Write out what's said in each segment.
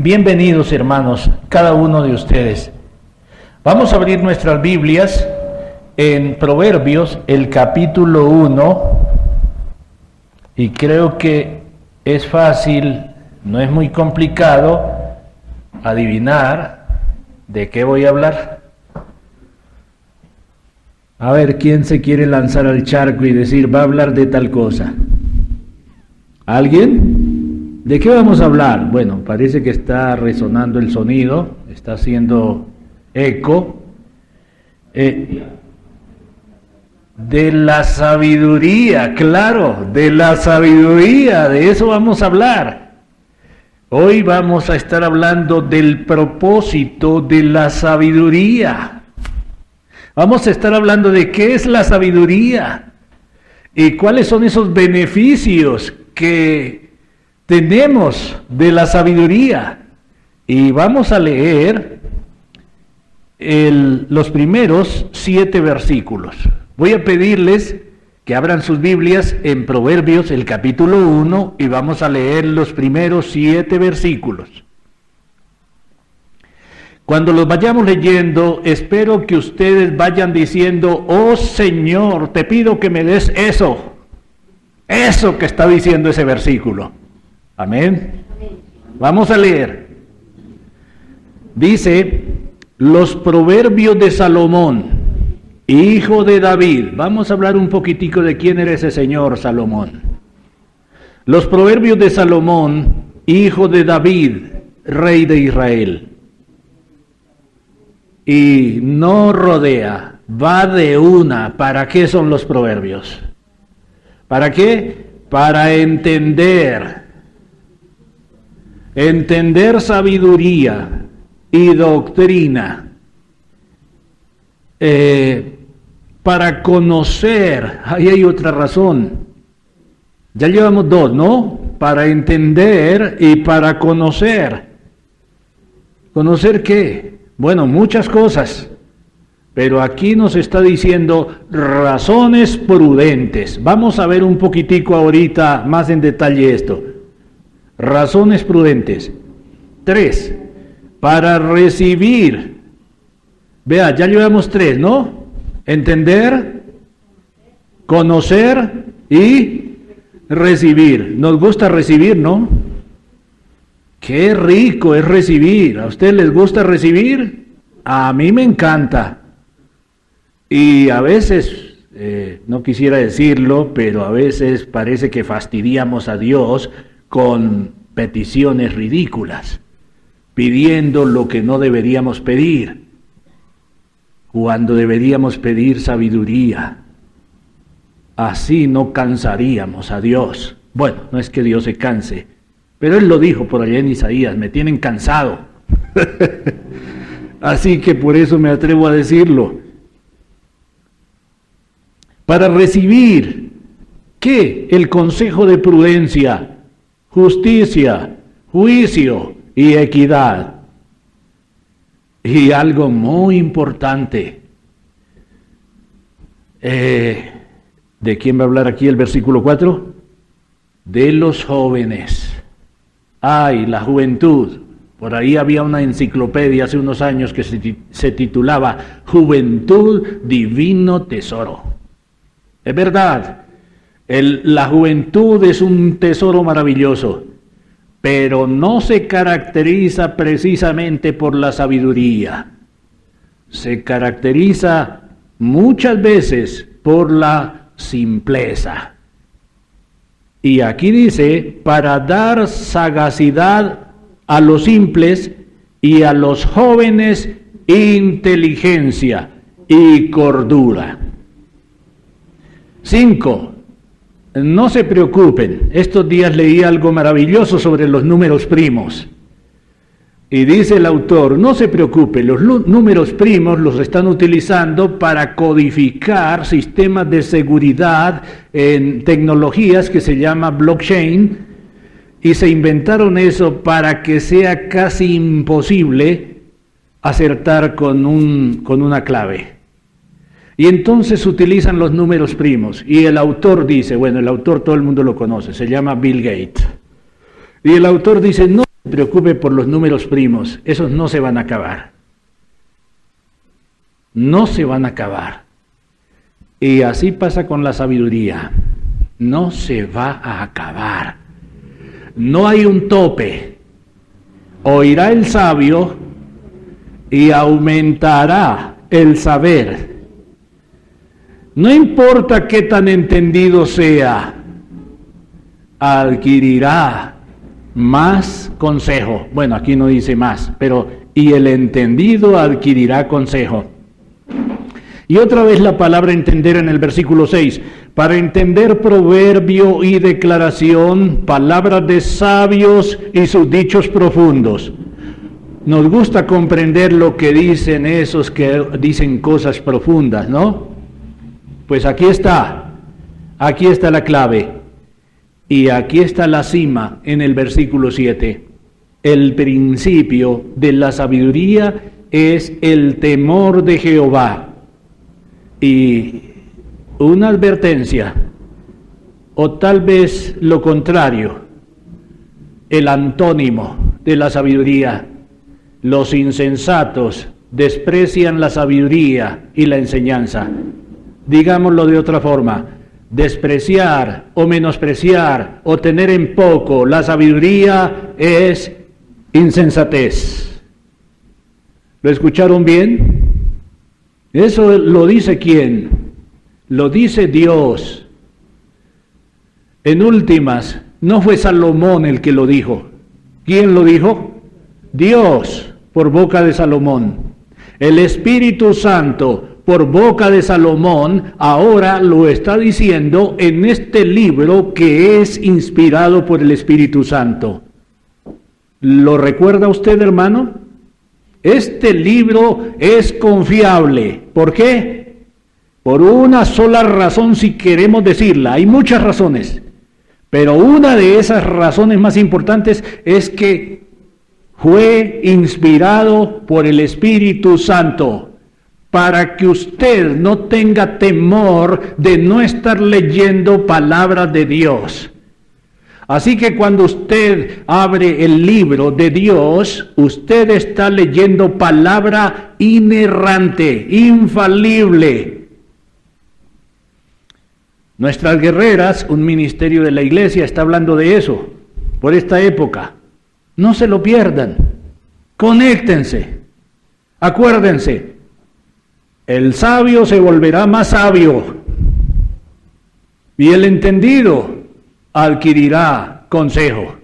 Bienvenidos, hermanos, cada uno de ustedes. Vamos a abrir nuestras Biblias en Proverbios, el capítulo 1, y creo que es fácil, no es muy complicado adivinar de qué voy a hablar. A ver, ¿quién se quiere lanzar al charco y decir, va a hablar de tal cosa? ¿Alguien? ¿De qué vamos a hablar? Bueno, parece que está resonando el sonido, está haciendo eco. De la sabiduría, claro, de la sabiduría, de eso vamos a hablar. Hoy vamos a estar hablando del propósito de la sabiduría. Vamos a estar hablando de qué es la sabiduría y cuáles son esos beneficios que tenemos de la sabiduría. Y vamos a leer los primeros 7 versículos. Voy a pedirles que abran sus Biblias en Proverbios, el capítulo 1, y vamos a leer los primeros 7 versículos. Cuando los vayamos leyendo, espero que ustedes vayan diciendo, oh Señor, te pido que me des eso que está diciendo ese versículo. Amén. Vamos a leer. Dice, los proverbios de Salomón, hijo de David. Vamos a hablar un poquitico de quién era ese señor Salomón. Los proverbios de Salomón, hijo de David, rey de Israel. Y no rodea, va de una. ¿Para qué son los proverbios? ¿Para qué? Para entender sabiduría y doctrina, para conocer. Ahí hay otra razón. Ya llevamos 2, ¿no? Para entender y para conocer. ¿Conocer qué? Bueno, muchas cosas. Pero aquí nos está diciendo razones prudentes. Vamos a ver un poquitico ahorita más en detalle esto. Razones prudentes. 3. Para recibir. Vea, ya llevamos 3, ¿no? Entender, conocer y recibir. Nos gusta recibir, ¿no? Qué rico es recibir. ¿A ustedes les gusta recibir? A mí me encanta. Y a veces, no quisiera decirlo, pero a veces parece que fastidiamos a Dios con peticiones ridículas, pidiendo lo que no deberíamos pedir, cuando deberíamos pedir sabiduría. Así no cansaríamos a Dios. Bueno, no es que Dios se canse, pero Él lo dijo por allá en Isaías, me tienen cansado. Así que por eso me atrevo a decirlo. Para recibir, ¿qué? El consejo de prudencia, justicia, juicio y equidad. Y algo muy importante. ¿De quién va a hablar aquí el versículo 4? De los jóvenes. Ay, la juventud. Por ahí había una enciclopedia hace unos años que se titulaba Juventud, Divino Tesoro. Es verdad, la juventud es un tesoro maravilloso, pero no se caracteriza precisamente por la sabiduría. Se caracteriza muchas veces por la simpleza. Y aquí dice, para dar sagacidad a los simples y a los jóvenes inteligencia y cordura. 5. No se preocupen. Estos días leí algo maravilloso sobre los números primos. Y dice el autor, no se preocupe, los números primos los están utilizando para codificar sistemas de seguridad en tecnologías que se llama blockchain, y se inventaron eso para que sea casi imposible acertar con una clave. Y entonces utilizan los números primos. Y el autor dice, bueno, el autor todo el mundo lo conoce, se llama Bill Gates. Y el autor dice, no preocupe por los números primos, esos no se van a acabar. No se van a acabar. Y así pasa con la sabiduría. No se va a acabar. No hay un tope. Oirá el sabio y aumentará el saber. No importa qué tan entendido sea, adquirirá más consejo. Bueno, aquí no dice más, pero y el entendido adquirirá consejo. Y otra vez la palabra entender en el versículo 6. Para entender proverbio y declaración, palabras de sabios y sus dichos profundos. Nos gusta comprender lo que dicen esos que dicen cosas profundas, ¿no? Pues aquí está la clave. Y aquí está la cima en el versículo 7. El principio de la sabiduría es el temor de Jehová. Y una advertencia, o tal vez lo contrario, el antónimo de la sabiduría. Los insensatos desprecian la sabiduría y la enseñanza. Digámoslo de otra forma, despreciar o menospreciar o tener en poco la sabiduría es insensatez. ¿Lo escucharon bien? Eso lo dice ¿quién? Lo dice Dios. En últimas, no fue Salomón el que lo dijo. ¿Quién lo dijo? Dios, por boca de Salomón. El Espíritu Santo, por boca de Salomón, ahora lo está diciendo en este libro que es inspirado por el Espíritu Santo. ¿Lo recuerda usted, hermano? Este libro es confiable. ¿Por qué? Por una sola razón, si queremos decirla. Hay muchas razones, pero una de esas razones más importantes es que fue inspirado por el Espíritu Santo, para que usted no tenga temor de no estar leyendo palabras de Dios. Así que cuando usted abre el libro de Dios, usted está leyendo palabra inerrante, infalible. Nuestras guerreras, un ministerio de la iglesia, está hablando de eso, por esta época. No se lo pierdan, conéctense, acuérdense, el sabio se volverá más sabio y el entendido adquirirá consejo.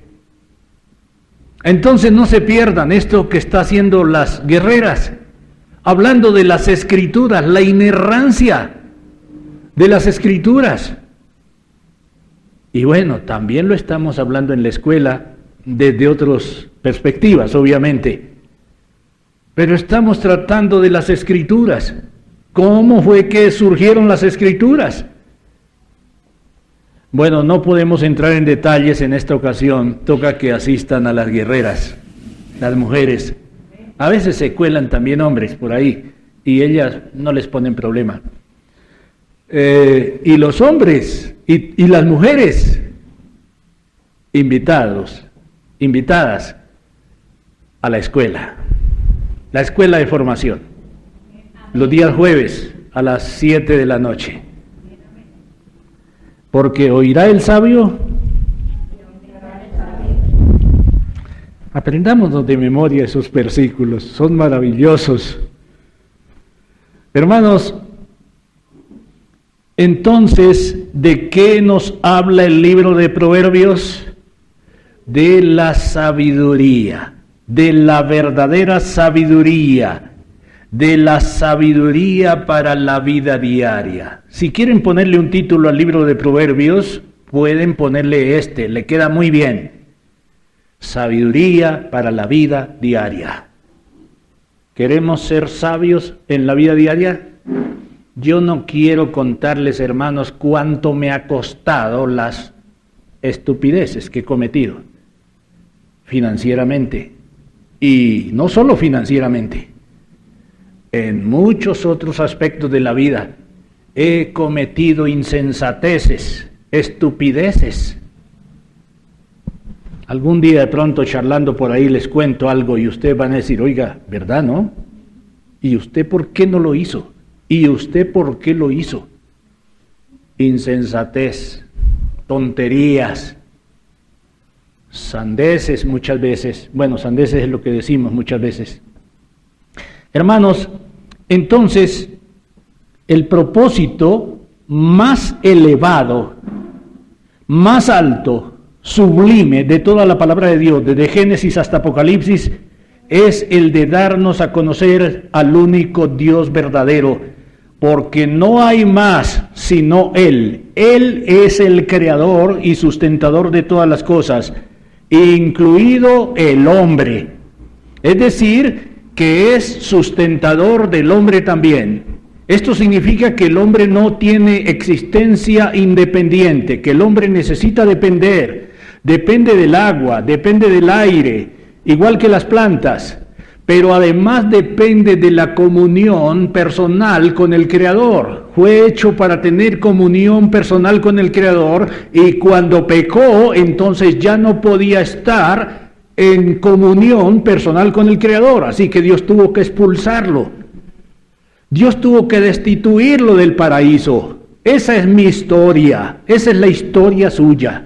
Entonces no se pierdan esto que está haciendo las guerreras, hablando de las escrituras, la inerrancia de las escrituras. Y bueno, también lo estamos hablando en la escuela desde otras perspectivas, obviamente. Pero estamos tratando de las escrituras. ¿Cómo fue que surgieron las escrituras? Bueno, no podemos entrar en detalles en esta ocasión. Toca que asistan a las guerreras, las mujeres. A veces se cuelan también hombres por ahí y ellas no les ponen problema. Y los hombres y las mujeres invitadas a la escuela de formación, los días jueves a las 7 de la noche. Porque oirá el sabio. Aprendámonos de memoria esos versículos, son maravillosos. Hermanos, entonces, ¿de qué nos habla el libro de Proverbios? De la sabiduría, de la verdadera sabiduría, de la sabiduría para la vida diaria. Si quieren ponerle un título al libro de Proverbios, pueden ponerle este, le queda muy bien. Sabiduría para la vida diaria. ¿Queremos ser sabios en la vida diaria? Yo no quiero contarles, hermanos, cuánto me ha costado las estupideces que he cometido financieramente. Y no solo financieramente, en muchos otros aspectos de la vida he cometido insensateces, estupideces. Algún día de pronto charlando por ahí les cuento algo y ustedes van a decir, oiga, ¿verdad, no? ¿Y usted por qué no lo hizo? ¿Y usted por qué lo hizo? Insensatez, tonterías, sandeces muchas veces. Bueno, sandeces es lo que decimos muchas veces. Hermanos, entonces, el propósito más elevado, más alto, sublime de toda la palabra de Dios, desde Génesis hasta Apocalipsis, es el de darnos a conocer al único Dios verdadero, porque no hay más sino Él. Él es el creador y sustentador de todas las cosas, incluido el hombre. Es decir, que es sustentador del hombre también. Esto significa que el hombre no tiene existencia independiente, que el hombre necesita depender. Depende del agua, depende del aire, igual que las plantas, pero además depende de la comunión personal con el Creador. Fue hecho para tener comunión personal con el Creador, y cuando pecó, entonces ya no podía estar en comunión personal con el Creador, así que Dios tuvo que expulsarlo. Dios tuvo que destituirlo del paraíso. Esa es mi historia, esa es la historia suya.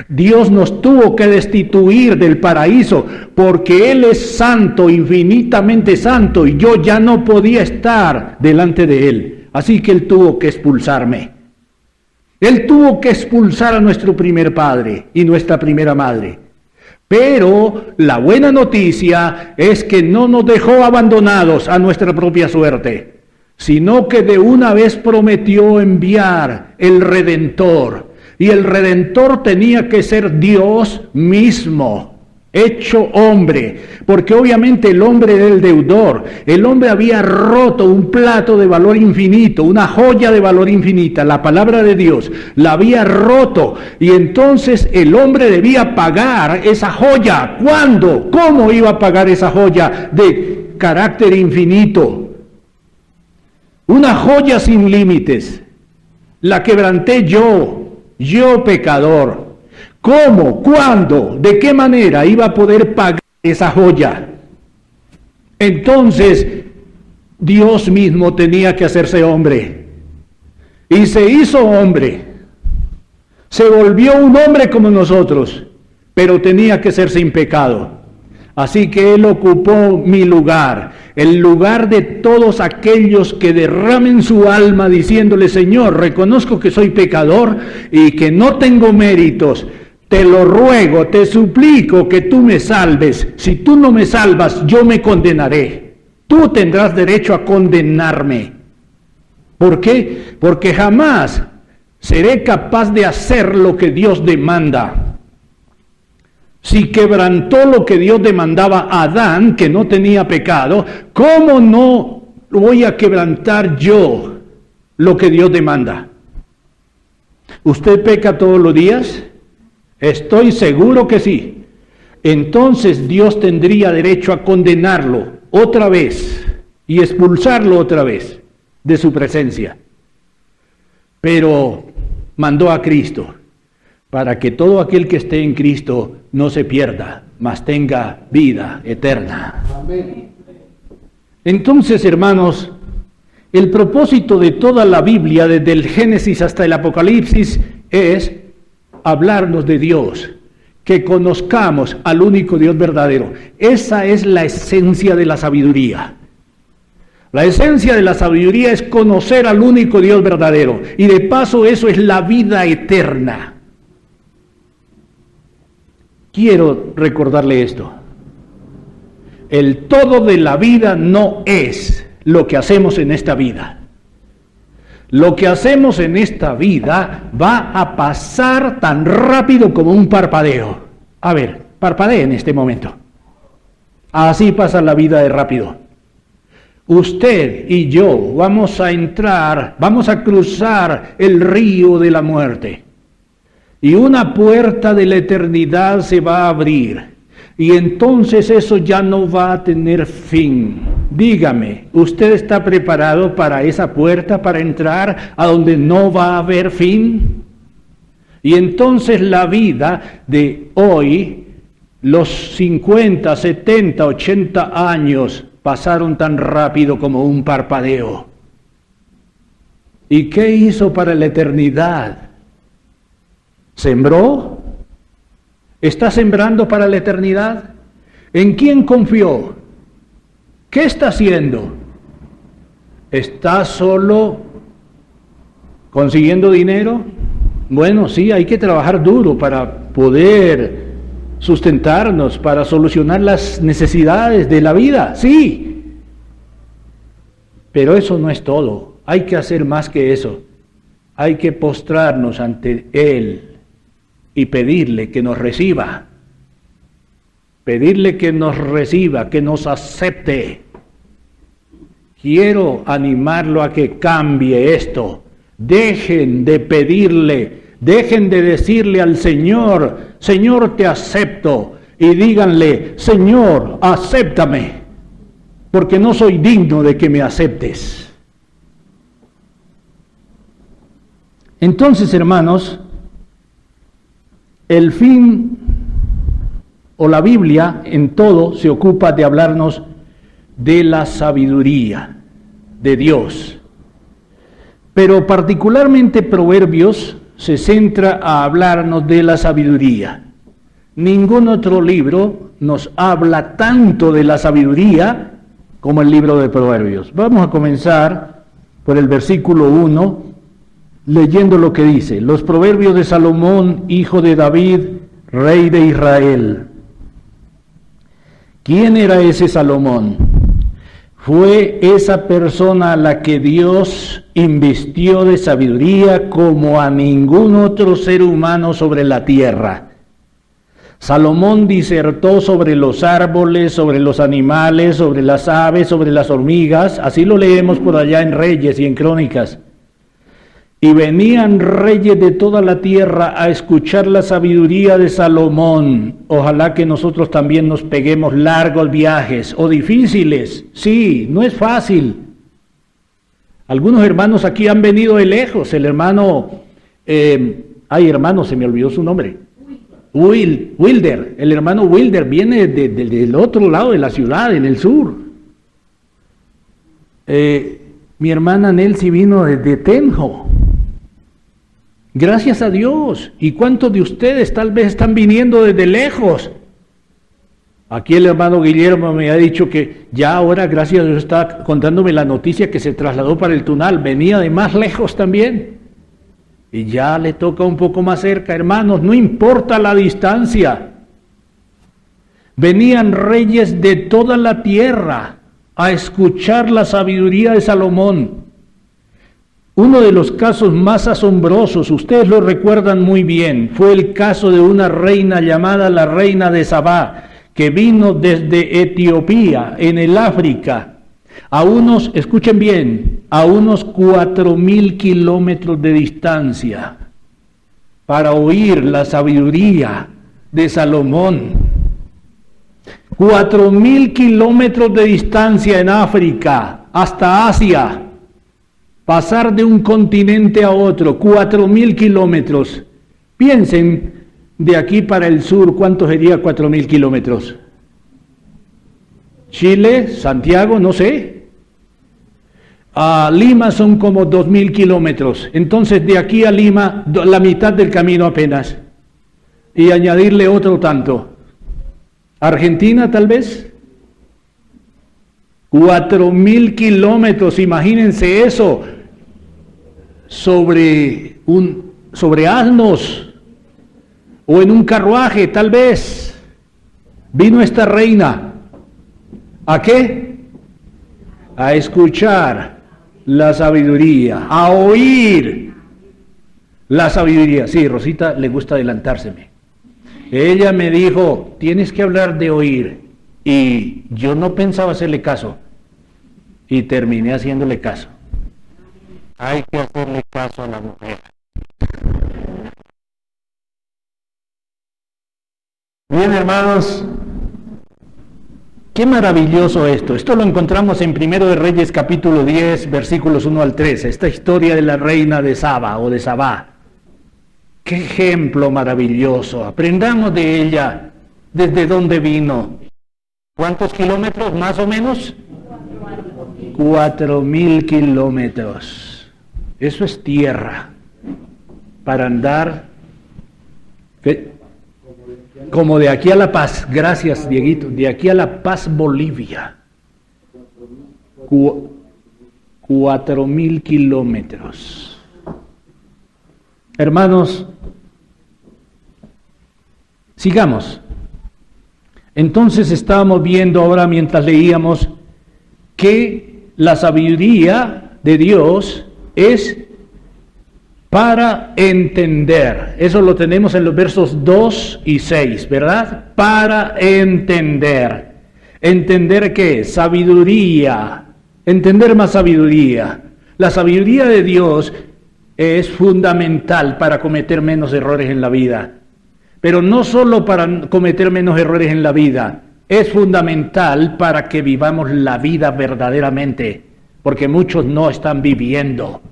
Dios nos tuvo que destituir del paraíso porque Él es santo, infinitamente santo, y yo ya no podía estar delante de Él. Así que Él tuvo que expulsarme. Él tuvo que expulsar a nuestro primer padre y nuestra primera madre. Pero la buena noticia es que no nos dejó abandonados a nuestra propia suerte, sino que de una vez prometió enviar el Redentor. Y el Redentor tenía que ser Dios mismo, hecho hombre, porque obviamente el hombre era el deudor. El hombre había roto un plato de valor infinito, una joya de valor infinita, la palabra de Dios, la había roto, y entonces el hombre debía pagar esa joya. ¿Cuándo? ¿Cómo iba a pagar esa joya de carácter infinito? Una joya sin límites. La quebranté yo pecador. ¿Cómo? ¿Cuándo? ¿De qué manera iba a poder pagar esa joya? Entonces, Dios mismo tenía que hacerse hombre. Y se hizo hombre. Se volvió un hombre como nosotros, pero tenía que ser sin pecado. Así que Él ocupó mi lugar, el lugar de todos aquellos que derramen su alma diciéndole: Señor, reconozco que soy pecador y que no tengo méritos. Te lo ruego, te suplico que tú me salves. Si tú no me salvas, yo me condenaré. Tú tendrás derecho a condenarme. ¿Por qué? Porque jamás seré capaz de hacer lo que Dios demanda. Si quebrantó lo que Dios demandaba a Adán, que no tenía pecado, ¿cómo no voy a quebrantar yo lo que Dios demanda? ¿Usted peca todos los días? Estoy seguro que sí. Entonces Dios tendría derecho a condenarlo otra vez y expulsarlo otra vez de su presencia. Pero mandó a Cristo para que todo aquel que esté en Cristo no se pierda, mas tenga vida eterna. Amén. Entonces, hermanos, el propósito de toda la Biblia, desde el Génesis hasta el Apocalipsis, es hablarnos de Dios, que conozcamos al único Dios verdadero. Esa es la esencia de la sabiduría. La esencia de la sabiduría es conocer al único Dios verdadero, y de paso eso es la vida eterna. Quiero recordarle esto: el todo de la vida no es lo que hacemos en esta vida. Lo que hacemos en esta vida va a pasar tan rápido como un parpadeo. A ver, parpadee en este momento. Así pasa la vida de rápido. Usted y yo vamos a cruzar el río de la muerte. Y una puerta de la eternidad se va a abrir. Y entonces eso ya no va a tener fin. Dígame, ¿usted está preparado para esa puerta, para entrar a donde no va a haber fin? Y entonces la vida de hoy, los 50, 70, 80 años pasaron tan rápido como un parpadeo. ¿Y qué hizo para la eternidad? ¿Sembró? ¿Está sembrando para la eternidad? ¿En quién confió? ¿Qué está haciendo? ¿Está solo consiguiendo dinero? Bueno, sí, hay que trabajar duro para poder sustentarnos, para solucionar las necesidades de la vida, sí. Pero eso no es todo, hay que hacer más que eso. Hay que postrarnos ante Él y pedirle que nos reciba. Pedirle que nos reciba, que nos acepte. Quiero animarlo a que cambie esto. Dejen de pedirle, dejen de decirle al Señor, Señor, te acepto. Y díganle, Señor, acéptame, porque no soy digno de que me aceptes. Entonces, hermanos, el fin o la Biblia en todo se ocupa de hablarnos de la sabiduría de Dios. Pero particularmente Proverbios se centra a hablarnos de la sabiduría. Ningún otro libro nos habla tanto de la sabiduría como el libro de Proverbios. Vamos a comenzar por el versículo 1, leyendo lo que dice: los proverbios de Salomón, hijo de David, rey de Israel. ¿Quién era ese Salomón? Fue esa persona a la que Dios invistió de sabiduría como a ningún otro ser humano sobre la tierra. Salomón disertó sobre los árboles, sobre los animales, sobre las aves, sobre las hormigas. Así lo leemos por allá en Reyes y en Crónicas. Y venían reyes de toda la tierra a escuchar la sabiduría de Salomón. Ojalá que nosotros también nos peguemos largos viajes o difíciles. Sí, no es fácil. Algunos hermanos aquí han venido de lejos. El hermano, hermano, se me olvidó su nombre. Wilder, el hermano Wilder viene del otro lado de la ciudad, en el sur. Mi hermana Nelcy vino desde Tenjo. Gracias a Dios. ¿Y cuántos de ustedes tal vez están viniendo desde lejos? Aquí el hermano Guillermo me ha dicho que ya ahora, gracias a Dios, está contándome la noticia que se trasladó para el Tunal. Venía de más lejos también. Y ya le toca un poco más cerca, hermanos, no importa la distancia. Venían reyes de toda la tierra a escuchar la sabiduría de Salomón. Uno de los casos más asombrosos, ustedes lo recuerdan muy bien, fue el caso de una reina llamada la reina de Sabá, que vino desde Etiopía, en el África, a unos, escuchen bien, a unos 4,000 kilómetros de distancia, para oír la sabiduría de Salomón. 4,000 kilómetros de distancia en África, hasta Asia. Pasar de un continente a otro, 4,000 kilómetros. Piensen, de aquí para el sur, ¿cuánto sería 4,000 kilómetros? Chile, Santiago, no sé. A Lima son como 2,000 kilómetros. Entonces, de aquí a Lima, la mitad del camino apenas. Y añadirle otro tanto. Argentina, tal vez. 4,000 kilómetros, imagínense eso. Sobre asnos o en un carruaje, tal vez. Vino esta reina. ¿A qué? A escuchar la sabiduría, a oír la sabiduría. Sí, Rosita le gusta adelantárseme. Ella me dijo, tienes que hablar de oír. Y yo no pensaba hacerle caso. Y terminé haciéndole caso. Hay que hacerle caso a la mujer. Bien, hermanos, qué maravilloso esto. Esto lo encontramos en 1 de Reyes capítulo 10, versículos 1 al 13. Esta historia de la reina de Saba o de Sabá. Qué ejemplo maravilloso. Aprendamos de ella. ¿Desde dónde vino? ¿Cuántos kilómetros más o menos? 4.000 kilómetros. Eso es tierra. Para andar como de aquí a La Paz. Gracias, Dieguito. De aquí a La Paz, Bolivia. 4.000 kilómetros. Hermanos, sigamos. Entonces estábamos viendo ahora mientras leíamos que la sabiduría de Dios es para entender. Eso lo tenemos en los versos 2 y 6, ¿verdad? Para entender. ¿Entender qué? Sabiduría. Entender más sabiduría. La sabiduría de Dios es fundamental para cometer menos errores en la vida. Pero no solo para cometer menos errores en la vida, es fundamental para que vivamos la vida verdaderamente, porque muchos no están viviendo.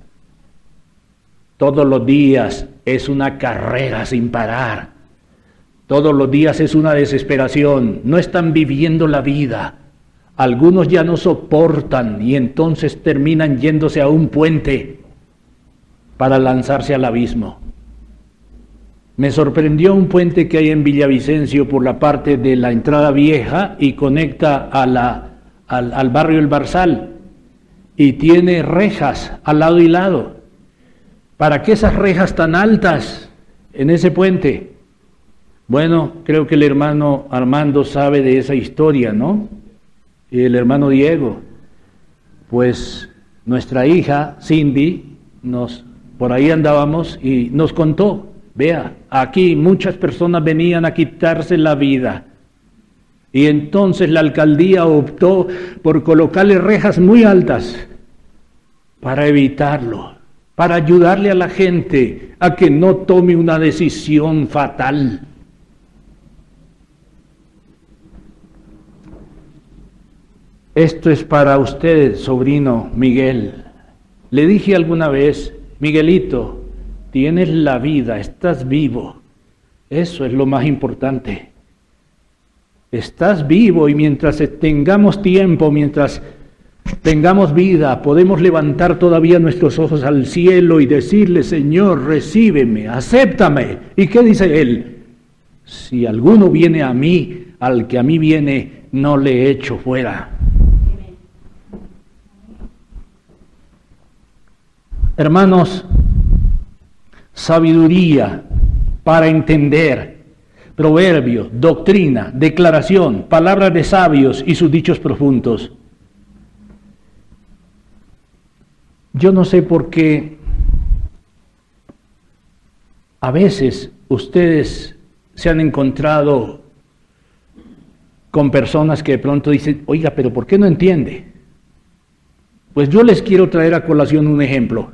Todos los días es una carrera sin parar. Todos los días es una desesperación. No están viviendo la vida. Algunos ya no soportan y entonces terminan yéndose a un puente para lanzarse al abismo. Me sorprendió un puente que hay en Villavicencio por la parte de la entrada vieja y conecta al barrio El Barzal y tiene rejas al lado y lado. ¿Para qué esas rejas tan altas en ese puente? Bueno, creo que el hermano Armando sabe de esa historia, ¿no? Y el hermano Diego. Pues nuestra hija Cindy, por ahí andábamos y nos contó. Vea, aquí muchas personas venían a quitarse la vida. Y entonces la alcaldía optó por colocarle rejas muy altas para evitarlo, para ayudarle a la gente a que no tome una decisión fatal. Esto es para usted, sobrino Miguel. Le dije alguna vez, Miguelito, tienes la vida, estás vivo. Eso es lo más importante. Estás vivo y mientras tengamos tiempo, mientras tengamos vida, podemos levantar todavía nuestros ojos al cielo y decirle, Señor, recíbeme, acéptame. ¿Y qué dice Él? Si alguno viene a mí, al que a mí viene, no le echo fuera. Hermanos, sabiduría para entender, proverbio, doctrina, declaración, palabras de sabios y sus dichos profundos. Yo no sé por qué a veces ustedes se han encontrado con personas que de pronto dicen, oiga, pero ¿por qué no entiende? Pues yo les quiero traer a colación un ejemplo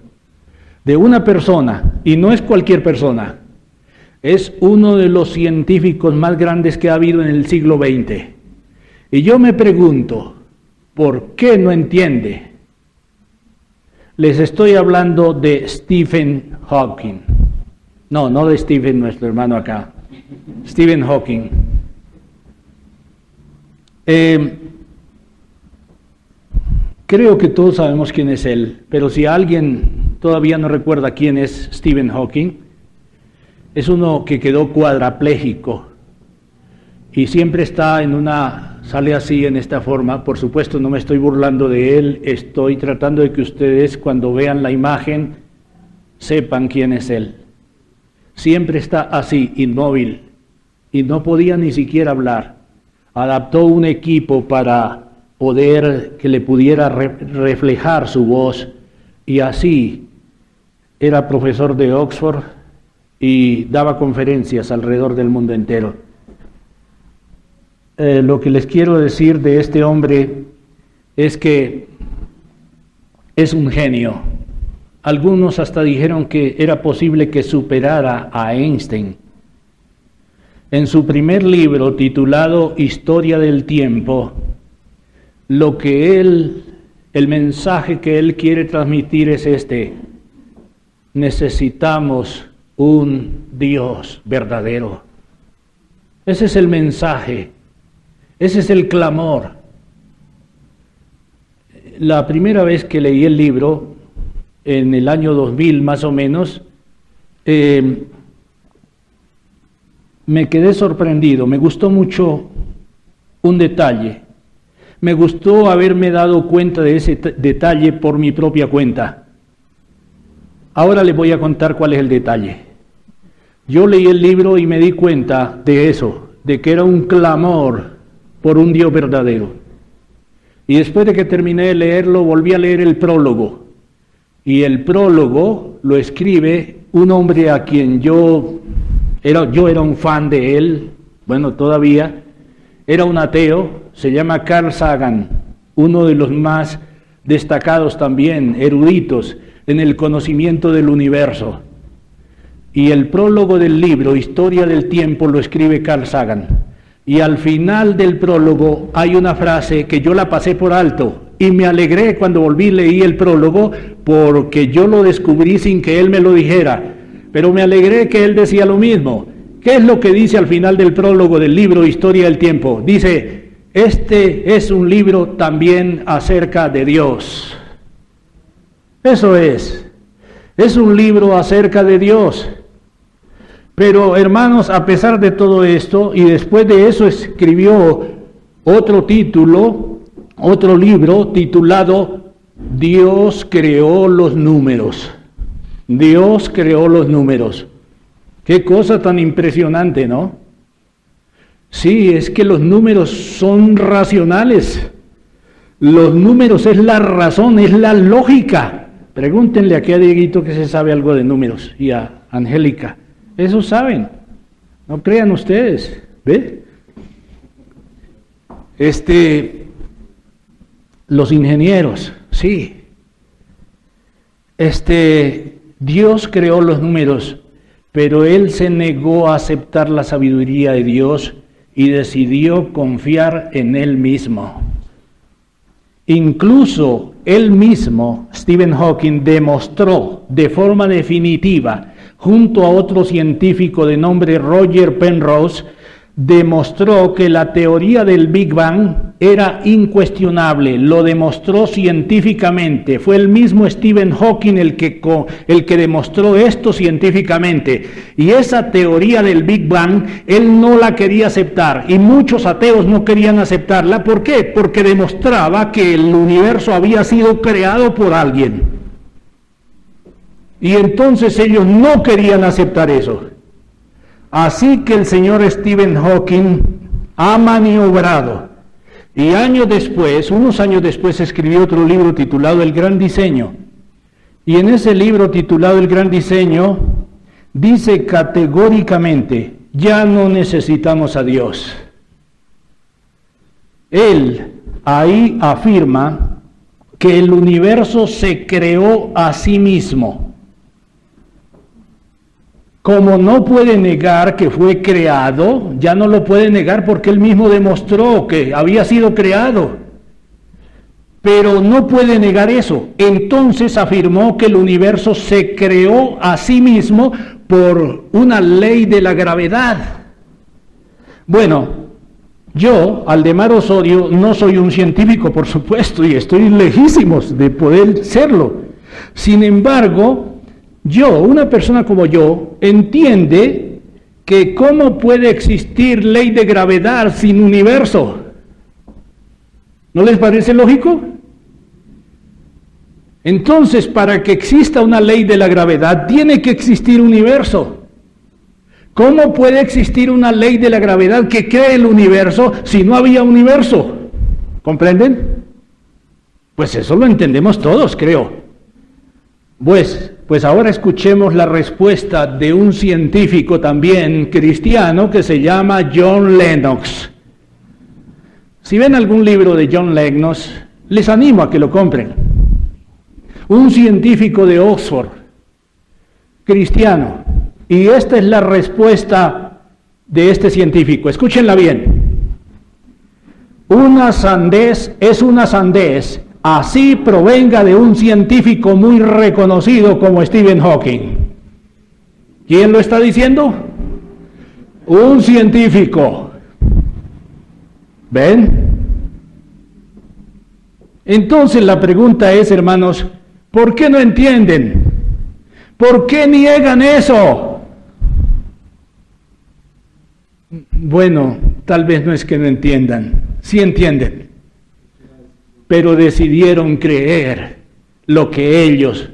de una persona, y no es cualquier persona, es uno de los científicos más grandes que ha habido en el siglo XX. Y yo me pregunto, ¿por qué no entiende? Les estoy hablando de Stephen Hawking. No de Stephen, nuestro hermano acá. Stephen Hawking. Creo que todos sabemos quién es él, pero si alguien todavía no recuerda quién es Stephen Hawking, es uno que quedó cuadrapléjico y siempre está sale así en esta forma. Por supuesto no me estoy burlando de él, estoy tratando de que ustedes cuando vean la imagen sepan quién es él. Siempre está así, inmóvil, y no podía ni siquiera hablar. Adaptó un equipo para poder que le pudiera reflejar su voz, y así era profesor de Oxford y daba conferencias alrededor del mundo entero. Lo que les quiero decir de este hombre es que es un genio. Algunos hasta dijeron que era posible que superara a Einstein. En su primer libro, titulado Historia del Tiempo, el mensaje que él quiere transmitir es este: necesitamos un Dios verdadero. Ese es el mensaje, ese es el clamor. La primera vez que leí el libro, en el año 2000 más o menos, me quedé sorprendido, me gustó mucho un detalle. Me gustó haberme dado cuenta de ese detalle por mi propia cuenta. Ahora les voy a contar cuál es el detalle. Yo leí el libro y me di cuenta de eso, de que era un clamor por un Dios verdadero. Y después de que terminé de leerlo, volví a leer el prólogo. Y el prólogo lo escribe un hombre a quien yo era un fan de él, bueno, todavía, era un ateo, se llama Carl Sagan, uno de los más destacados también, eruditos en el conocimiento del universo. Y el prólogo del libro, Historia del Tiempo, lo escribe Carl Sagan. Y al final del prólogo hay una frase que yo la pasé por alto y me alegré cuando volví y leí el prólogo porque yo lo descubrí sin que él me lo dijera. Pero me alegré que él decía lo mismo. ¿Qué es lo que dice al final del prólogo del libro Historia del Tiempo? Dice, este es un libro también acerca de Dios. Eso es un libro acerca de Dios. Pero hermanos, a pesar de todo esto, y después de eso escribió otro libro titulado Dios creó los números. Dios creó los números. Qué cosa tan impresionante, ¿no? Sí, es que los números son racionales. Los números es la razón, es la lógica. Pregúntenle aquí a Dieguito que se sabe algo de números y a Angélica. Eso saben. No crean ustedes. ¿Ve? Los ingenieros, sí. Dios creó los números, pero él se negó a aceptar la sabiduría de Dios y decidió confiar en él mismo. Incluso él mismo, Stephen Hawking, demostró de forma definitiva, junto a otro científico de nombre Roger Penrose, demostró que la teoría del Big Bang era incuestionable, lo demostró científicamente. Fue el mismo Stephen Hawking el que demostró esto científicamente. Y esa teoría del Big Bang, él no la quería aceptar, y muchos ateos no querían aceptarla. ¿Por qué? Porque demostraba que el universo había sido creado por alguien. Y entonces ellos no querían aceptar eso. Así que el señor Stephen Hawking ha maniobrado y unos años después escribió otro libro titulado El Gran Diseño. Y en ese libro titulado El Gran Diseño dice categóricamente, ya no necesitamos a Dios. Él ahí afirma que el universo se creó a sí mismo. Como no puede negar que fue creado, ya no lo puede negar porque él mismo demostró que había sido creado. Pero no puede negar eso. Entonces afirmó que el universo se creó a sí mismo por una ley de la gravedad. Bueno, yo, Aldemar Osorio, no soy un científico, por supuesto, y estoy lejísimos de poder serlo. Sin embargo, una persona como yo, entiende que cómo puede existir ley de gravedad sin universo. ¿No les parece lógico? Entonces, para que exista una ley de la gravedad, tiene que existir universo. ¿Cómo puede existir una ley de la gravedad que cree el universo si no había universo? ¿Comprenden? Pues eso lo entendemos todos, creo. Pues ahora escuchemos la respuesta de un científico también cristiano que se llama John Lennox. Si ven algún libro de John Lennox, les animo a que lo compren. Un científico de Oxford, cristiano. Y esta es la respuesta de este científico. Escúchenla bien. Una sandez es una sandez, así provenga de un científico muy reconocido como Stephen Hawking. ¿Quién lo está diciendo? Un científico. ¿Ven? Entonces la pregunta es, hermanos, ¿por qué no entienden? ¿Por qué niegan eso? Bueno, tal vez no es que no entiendan, sí entienden, pero decidieron creer lo que ellos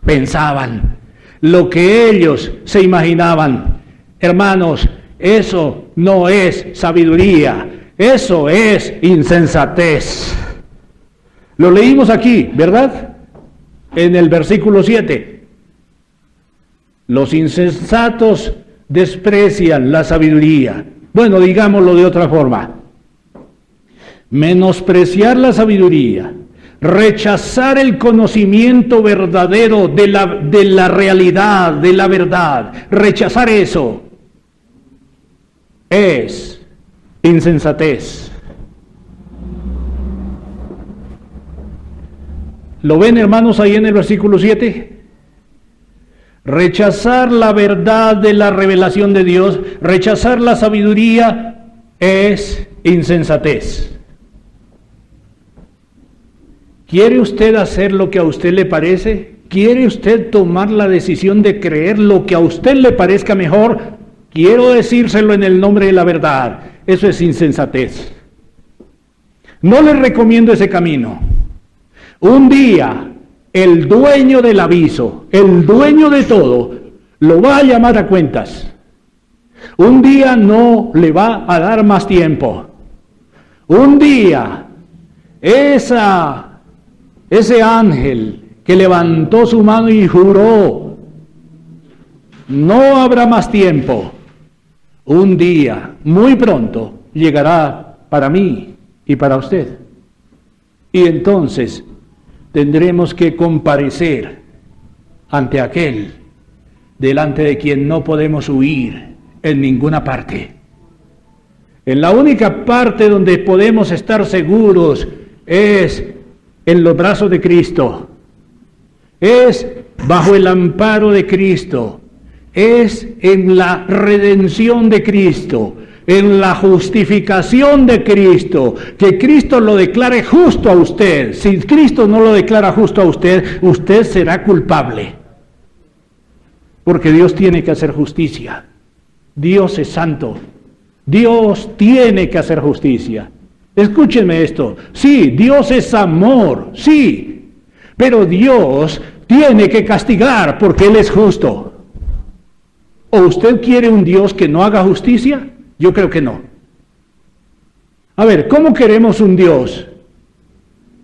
pensaban, lo que ellos se imaginaban. Hermanos, eso no es sabiduría, eso es insensatez. Lo leímos aquí, ¿verdad? En el versículo 7. Los insensatos desprecian la sabiduría. Bueno, digámoslo de otra forma. Menospreciar la sabiduría, rechazar el conocimiento verdadero de la realidad, de la verdad, rechazar eso es insensatez. ¿Lo ven, hermanos, ahí en el versículo 7? Rechazar la verdad de la revelación de Dios, rechazar la sabiduría es insensatez. ¿Quiere usted hacer lo que a usted le parece? ¿Quiere usted tomar la decisión de creer lo que a usted le parezca mejor? Quiero decírselo en el nombre de la verdad. Eso es insensatez. No le recomiendo ese camino. Un día, el dueño del aviso, el dueño de todo, lo va a llamar a cuentas. Un día no le va a dar más tiempo. Un día, ese ángel que levantó su mano y juró, no habrá más tiempo. Un día, muy pronto, llegará para mí y para usted. Y entonces tendremos que comparecer ante aquel, delante de quien no podemos huir en ninguna parte. En la única parte donde podemos estar seguros es en los brazos de Cristo, es bajo el amparo de Cristo, es en la redención de Cristo, en la justificación de Cristo, que Cristo lo declare justo a usted. Si Cristo no lo declara justo a usted, usted será culpable. Porque Dios tiene que hacer justicia. Dios es santo. Dios tiene que hacer justicia. Escúchenme esto. Sí, Dios es amor, sí. Pero Dios tiene que castigar porque Él es justo. ¿O usted quiere un Dios que no haga justicia? Yo creo que no. A ver, ¿cómo queremos un Dios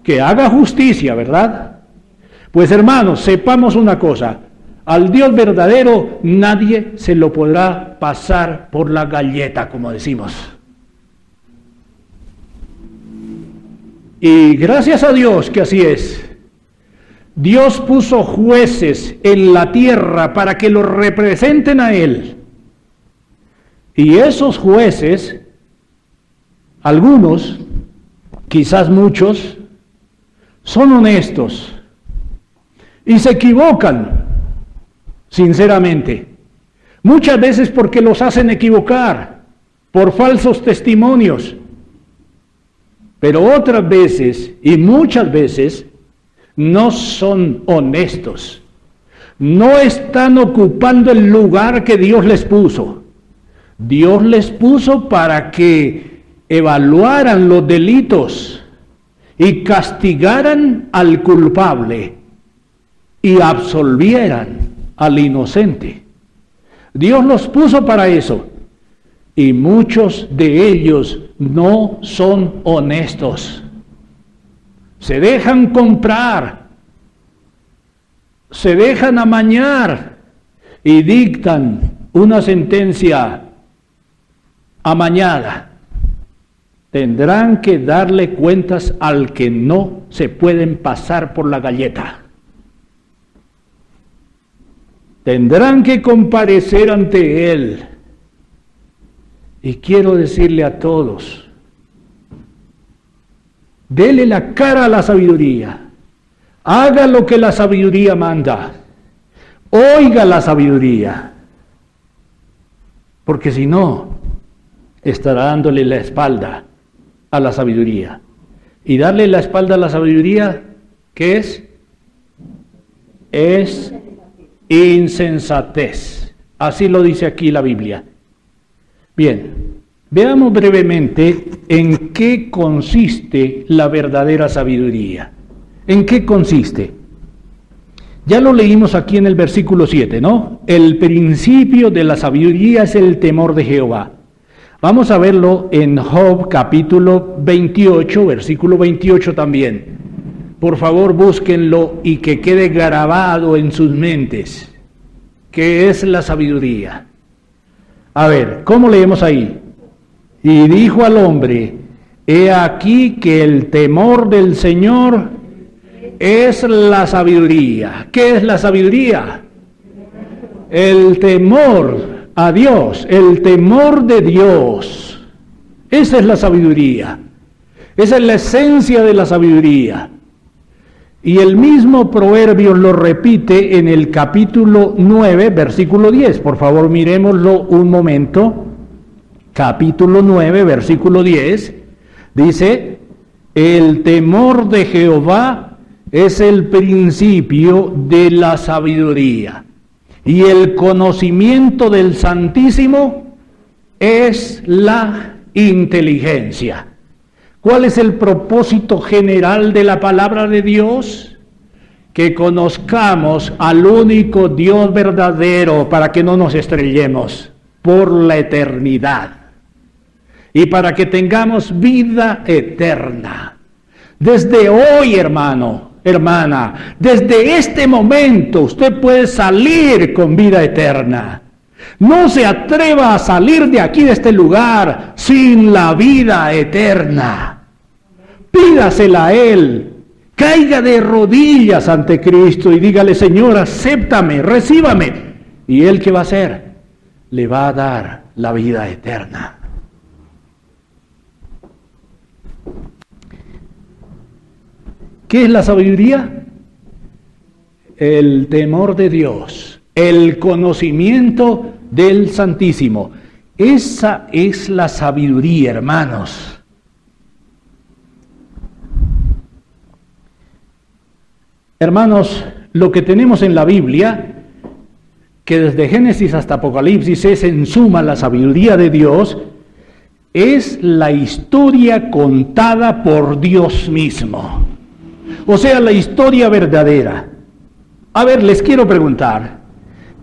que haga justicia, verdad? Pues hermanos, sepamos una cosa. Al Dios verdadero nadie se lo podrá pasar por la galleta, como decimos. Y gracias a Dios que así es. Dios puso jueces en la tierra para que lo representen a Él. Y esos jueces, algunos, quizás muchos, son honestos y se equivocan, sinceramente. Muchas veces porque los hacen equivocar por falsos testimonios. Pero otras veces, y muchas veces, no son honestos. No están ocupando el lugar que Dios les puso. Dios les puso para que evaluaran los delitos y castigaran al culpable y absolvieran al inocente. Dios los puso para eso. Y muchos de ellos no son honestos. Se dejan comprar, se dejan amañar y dictan una sentencia amañada. Tendrán que darle cuentas al que no se pueden pasar por la galleta. Tendrán que comparecer ante Él. Y quiero decirle a todos, dele la cara a la sabiduría, haga lo que la sabiduría manda, oiga la sabiduría, porque si no, estará dándole la espalda a la sabiduría. Y darle la espalda a la sabiduría, ¿qué es? Es insensatez. Así lo dice aquí la Biblia. Bien, veamos brevemente en qué consiste la verdadera sabiduría. ¿En qué consiste? Ya lo leímos aquí en el versículo 7, ¿no? El principio de la sabiduría es el temor de Jehová. Vamos a verlo en Job capítulo 28, versículo 28 también. Por favor, búsquenlo y que quede grabado en sus mentes. ¿Qué es la sabiduría? A ver, ¿cómo leemos ahí? Y dijo al hombre, he aquí que el temor del Señor es la sabiduría. ¿Qué es la sabiduría? El temor a Dios, el temor de Dios. Esa es la sabiduría. Esa es la esencia de la sabiduría. Y el mismo Proverbios lo repite en el capítulo 9, versículo 10. Por favor, miremoslo un momento. Capítulo 9, versículo 10. Dice, el temor de Jehová es el principio de la sabiduría. Y el conocimiento del Santísimo es la inteligencia. ¿Cuál es el propósito general de la palabra de Dios? Que conozcamos al único Dios verdadero para que no nos estrellemos por la eternidad y para que tengamos vida eterna. Desde hoy, hermano, hermana, desde este momento usted puede salir con vida eterna. No se atreva a salir de aquí, de este lugar, sin la vida eterna. Pídasela a Él. Caiga de rodillas ante Cristo y dígale, Señor, acéptame, recíbame. ¿Y Él qué va a hacer? Le va a dar la vida eterna. ¿Qué es la sabiduría? El temor de Dios, el conocimiento del Santísimo. Esa es la sabiduría, hermanos. Hermanos, lo que tenemos en la Biblia, que desde Génesis hasta Apocalipsis es en suma la sabiduría de Dios, es la historia contada por Dios mismo. O sea, la historia verdadera. A ver, les quiero preguntar,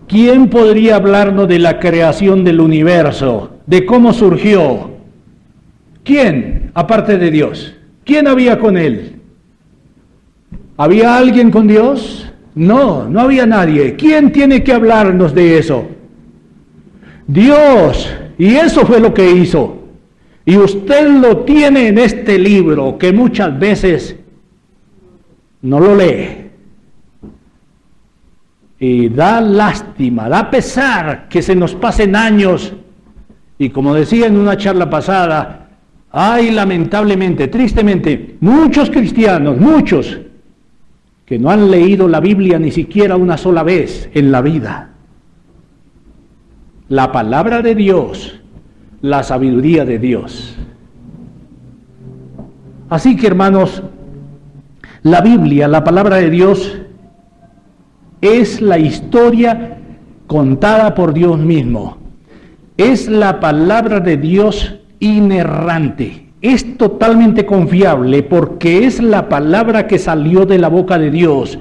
¿quién podría hablarnos de la creación del universo, de cómo surgió? ¿Quién, aparte de Dios? ¿Quién había con Él? ¿Había alguien con Dios? No, no había nadie. ¿Quién tiene que hablarnos de eso? Dios. Y eso fue lo que hizo. Y usted lo tiene en este libro que muchas veces no lo lee. Y da lástima, da pesar que se nos pasen años. Y como decía en una charla pasada, hay lamentablemente, tristemente, muchos cristianos, muchos, que no han leído la Biblia ni siquiera una sola vez en la vida. La palabra de Dios, la sabiduría de Dios. Así que, hermanos, la Biblia, la palabra de Dios, es la historia contada por Dios mismo. Es la palabra de Dios inerrante. Es totalmente confiable porque es la palabra que salió de la boca de Dios.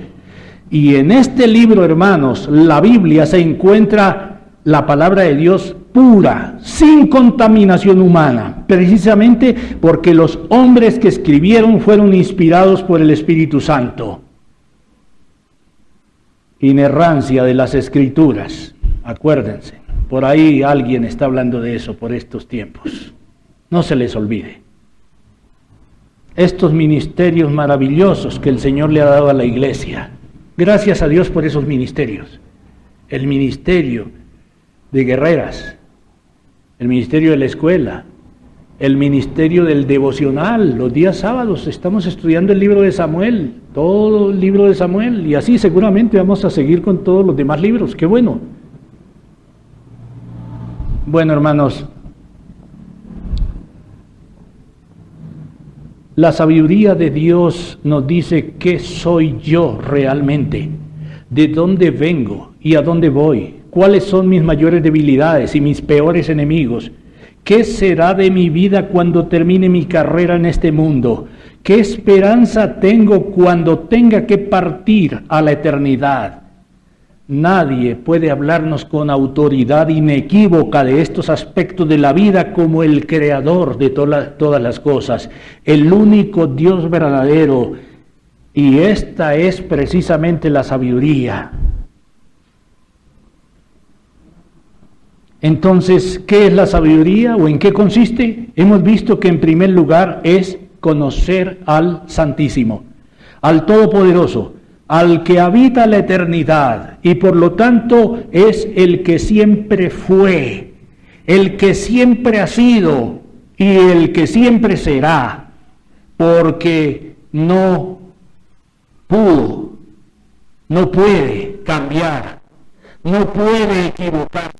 Y en este libro, hermanos, la Biblia, se encuentra la palabra de Dios pura, sin contaminación humana, precisamente porque los hombres que escribieron fueron inspirados por el Espíritu Santo. Inerrancia de las Escrituras, acuérdense, por ahí alguien está hablando de eso por estos tiempos. No se les olvide. Estos ministerios maravillosos que el Señor le ha dado a la iglesia. Gracias a Dios por esos ministerios. El ministerio de guerreras, el ministerio de la escuela, el ministerio del devocional. Los días sábados estamos estudiando el libro de Samuel, todo el libro de Samuel, y así seguramente vamos a seguir con todos los demás libros. ¡Qué bueno! Bueno, hermanos, la sabiduría de Dios nos dice qué soy yo realmente, de dónde vengo y a dónde voy, cuáles son mis mayores debilidades y mis peores enemigos, qué será de mi vida cuando termine mi carrera en este mundo, qué esperanza tengo cuando tenga que partir a la eternidad. Nadie puede hablarnos con autoridad inequívoca de estos aspectos de la vida como el creador de todas las cosas, el único Dios verdadero, y esta es precisamente la sabiduría. Entonces, ¿qué es la sabiduría o en qué consiste? Hemos visto que en primer lugar es conocer al Santísimo, al Todopoderoso, al que habita la eternidad y por lo tanto es el que siempre fue, el que siempre ha sido y el que siempre será, porque no pudo, no puede cambiar, no puede equivocar,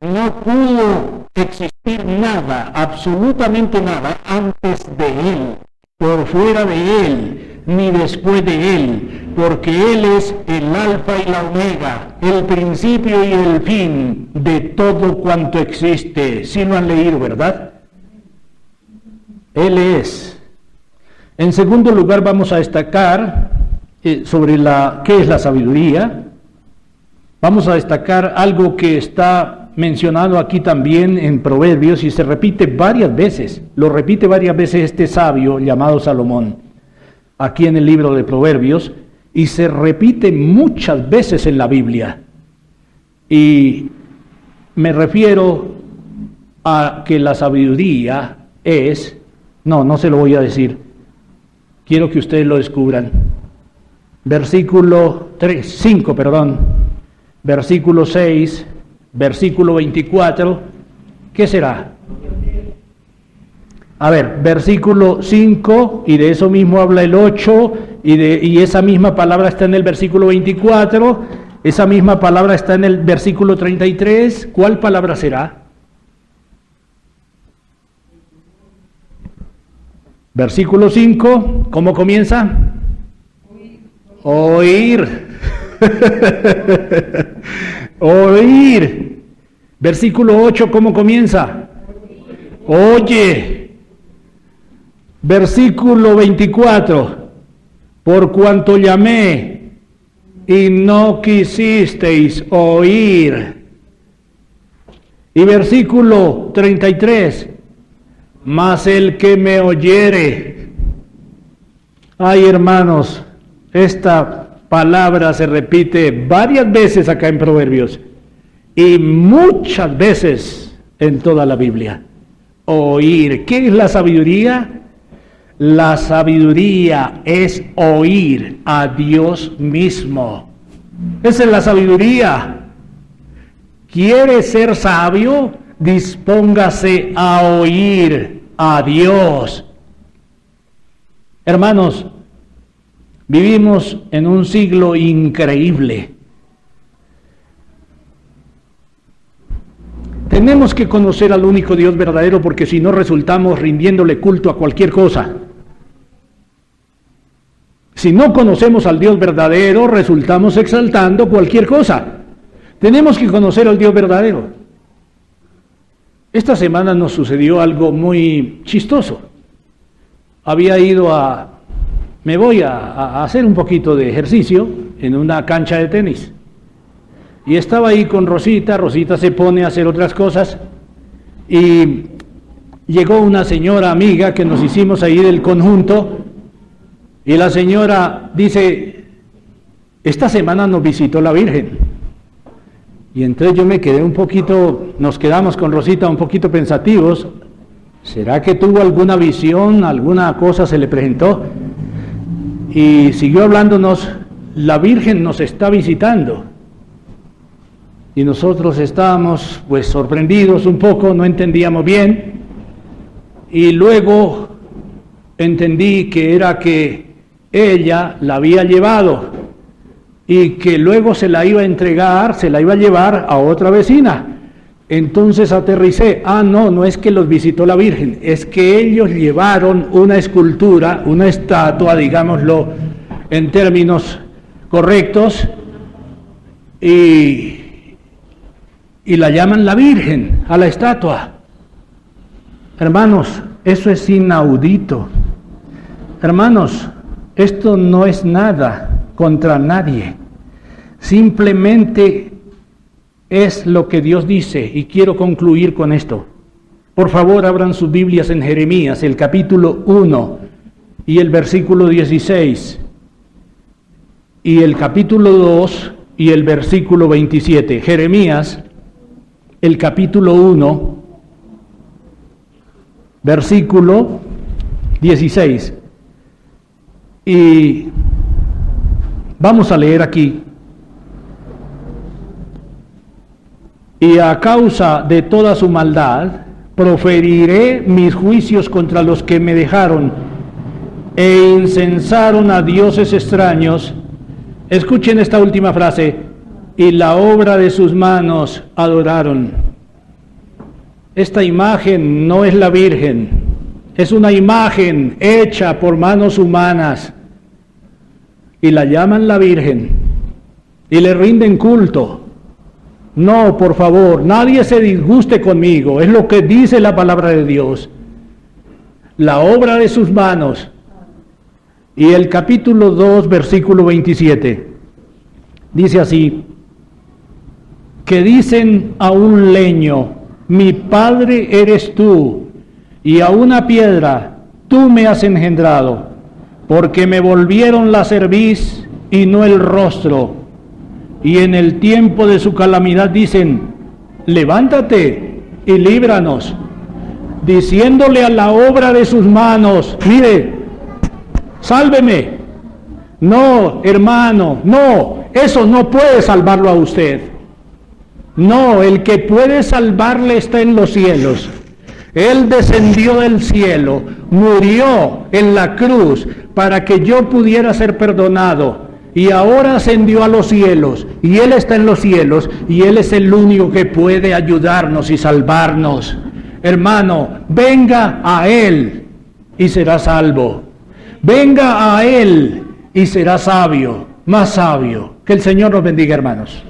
no pudo existir nada, absolutamente nada antes de Él, por fuera de Él, ni después de Él, porque Él es el alfa y la omega, el principio y el fin de todo cuanto existe. Si lo han leído, ¿verdad? Él es. En segundo lugar vamos a destacar sobre qué es la sabiduría. Vamos a destacar algo que está mencionado aquí también en Proverbios y se repite varias veces. Lo repite varias veces este sabio llamado Salomón, aquí en el libro de Proverbios, y se repite muchas veces en la Biblia. Y me refiero a que la sabiduría es, no se lo voy a decir, quiero que ustedes lo descubran. Versículo 5, versículo 6, versículo 24, ¿qué será? A ver, versículo 5, y de eso mismo habla el 8, y esa misma palabra está en el versículo 24, esa misma palabra está en el versículo 33, ¿cuál palabra será? Versículo 5, ¿cómo comienza? Oír. Oír. Versículo 8, ¿cómo comienza? Oye. Versículo 24, por cuanto llamé y no quisisteis oír. Y versículo 33, mas el que me oyere. Ay, hermanos, esta palabra se repite varias veces acá en Proverbios y muchas veces en toda la Biblia. Oír. ¿Qué es la sabiduría? La sabiduría es oír a Dios mismo. Esa es la sabiduría. ¿Quiere ser sabio? Dispóngase a oír a Dios. Hermanos, vivimos en un siglo increíble. Tenemos que conocer al único Dios verdadero porque si no resultamos rindiéndole culto a cualquier cosa. Si no conocemos al Dios verdadero, resultamos exaltando cualquier cosa. Tenemos que conocer al Dios verdadero. Esta semana nos sucedió algo muy chistoso. Me voy a hacer un poquito de ejercicio en una cancha de tenis. Y estaba ahí con Rosita se pone a hacer otras cosas y llegó una señora amiga que nos hicimos ahí del conjunto y la señora dice, esta semana nos visitó la Virgen. Y entonces yo me quedé nos quedamos con Rosita un poquito pensativos, ¿será que tuvo alguna visión, alguna cosa se le presentó? Y siguió hablándonos, la Virgen nos está visitando. Y nosotros estábamos pues sorprendidos un poco, no entendíamos bien, y luego entendí que era que ella la había llevado y que luego se la iba a entregar, se la iba a llevar a otra vecina. Entonces aterricé. No es que los visitó la Virgen, es que ellos llevaron una escultura, una estatua, digámoslo en términos correctos, y la llaman la Virgen a la estatua. Hermanos, eso es inaudito. Hermanos, esto no es nada contra nadie. Simplemente es lo que Dios dice, y quiero concluir con esto. Por favor, abran sus Biblias en Jeremías, el capítulo 1 y el versículo 16, y el capítulo 2 y el versículo 27. Jeremías, el capítulo 1, versículo 16. Y vamos a leer aquí. Y a causa de toda su maldad, proferiré mis juicios contra los que me dejaron e incensaron a dioses extraños. Escuchen esta última frase: y la obra de sus manos adoraron. Esta imagen no es la Virgen, es una imagen hecha por manos humanas, y la llaman la Virgen, y le rinden culto. No, por favor, nadie se disguste conmigo, es lo que dice la palabra de Dios. La obra de sus manos. Y el capítulo 2, versículo 27, dice así: que dicen a un leño, mi padre eres tú, y a una piedra, tú me has engendrado, porque me volvieron la cerviz y no el rostro. Y en el tiempo de su calamidad dicen, levántate y líbranos, diciéndole a la obra de sus manos, mire, sálveme. No, hermano, no, eso no puede salvarlo a usted. No, el que puede salvarle está en los cielos. Él descendió del cielo, murió en la cruz para que yo pudiera ser perdonado. Y ahora ascendió a los cielos, y Él está en los cielos, y Él es el único que puede ayudarnos y salvarnos. Hermano, venga a Él y será salvo. Venga a Él y será sabio, más sabio. Que el Señor nos bendiga, hermanos.